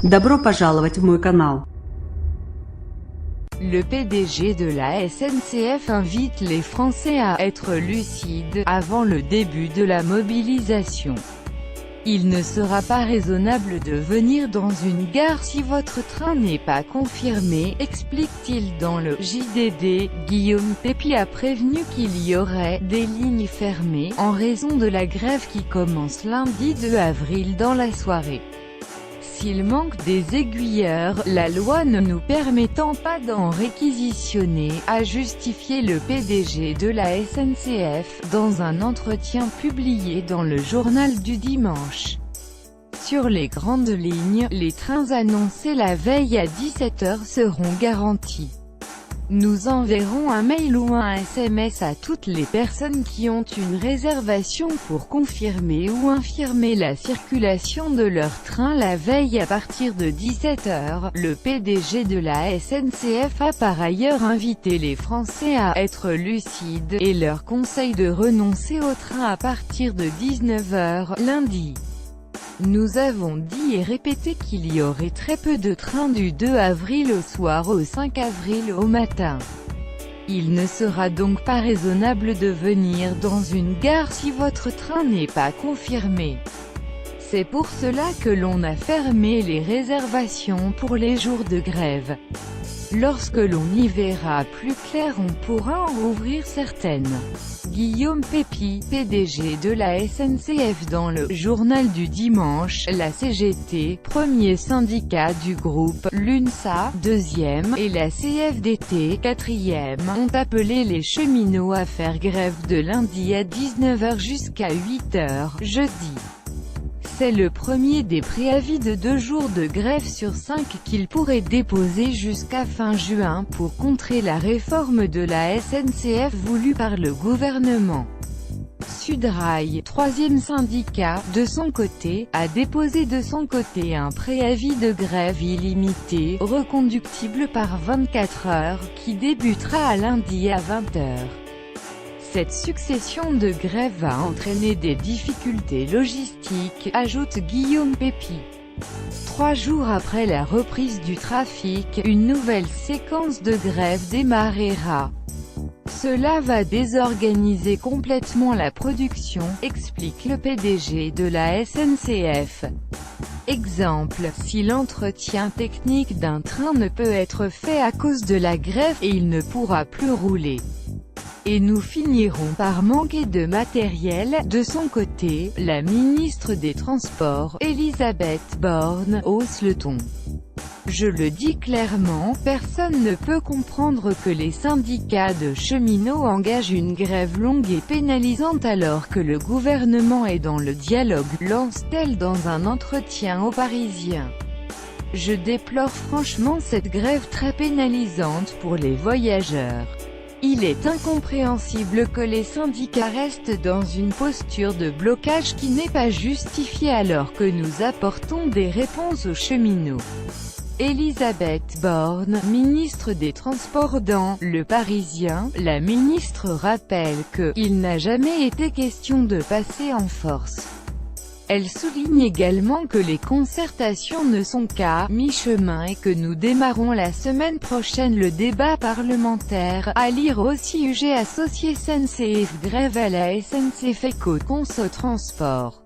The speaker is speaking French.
Добро пожаловать в мой канал. Le PDG de la SNCF invite les Français à être lucides avant le début de la mobilisation. Il ne sera pas raisonnable de venir dans une gare si votre train n'est pas confirmé, explique-t-il dans le JDD. Guillaume Pépi a prévenu qu'il y aurait des lignes fermées en raison de la grève qui commence lundi 2 avril dans la soirée. S'il manque des aiguilleurs, la loi ne nous permettant pas d'en réquisitionner, a justifié le PDG de la SNCF, dans un entretien publié dans le journal du dimanche. Sur les grandes lignes, les trains annoncés la veille à 17 h seront garantis. Nous enverrons un mail ou un SMS à toutes les personnes qui ont une réservation pour confirmer ou infirmer la circulation de leur train la veille à partir de 17 h. Le PDG de la SNCF a par ailleurs invité les Français à être lucides et leur conseille de renoncer au train à partir de 19 h lundi. Nous avons dit et répété qu'il y aurait très peu de trains du 2 avril au soir au 5 avril au matin. Il ne sera donc pas raisonnable de venir dans une gare si votre train n'est pas confirmé. C'est pour cela que l'on a fermé les réservations pour les jours de grève. Lorsque l'on y verra plus clair, on pourra en rouvrir certaines. Guillaume Pépi, PDG de la SNCF dans le journal du dimanche. La CGT, premier syndicat du groupe, l'UNSA, deuxième, et la CFDT, quatrième, ont appelé les cheminots à faire grève de lundi à 19 h jusqu'à 8 h, jeudi. C'est le premier des préavis de 2 jours de grève sur 5 qu'ils pourraient déposer jusqu'à fin juin pour contrer la réforme de la SNCF voulue par le gouvernement. Sudrail, troisième syndicat, de son côté, a déposé de son côté un préavis de grève illimité, reconductible par 24 heures, qui débutera à lundi à 20 h. Cette succession de grèves va entraîner des difficultés logistiques, ajoute Guillaume Pépi. 3 jours après la reprise du trafic, une nouvelle séquence de grève démarrera. Cela va désorganiser complètement la production, explique le PDG de la SNCF. Exemple, si l'entretien technique d'un train ne peut être fait à cause de la grève, et il ne pourra plus rouler. Et nous finirons par manquer de matériel. De son côté, la ministre des Transports, Elisabeth Borne, hausse le ton. Je le dis clairement, personne ne peut comprendre que les syndicats de cheminots engagent une grève longue et pénalisante alors que le gouvernement est dans le dialogue, lance-t-elle dans un entretien aux Parisiens. Je déplore franchement cette grève très pénalisante pour les voyageurs. Il est incompréhensible que les syndicats restent dans une posture de blocage qui n'est pas justifiée alors que nous apportons des réponses aux cheminots. Elisabeth Borne, ministre des Transports dans Le Parisien, la ministre rappelle que « il n'a jamais été question de passer en force ». Elle souligne également que les concertations ne sont qu'à mi-chemin et que nous démarrons la semaine prochaine le débat parlementaire, à lire aussi UG associé SNCF grève à la SNCF Éco Conso Transport.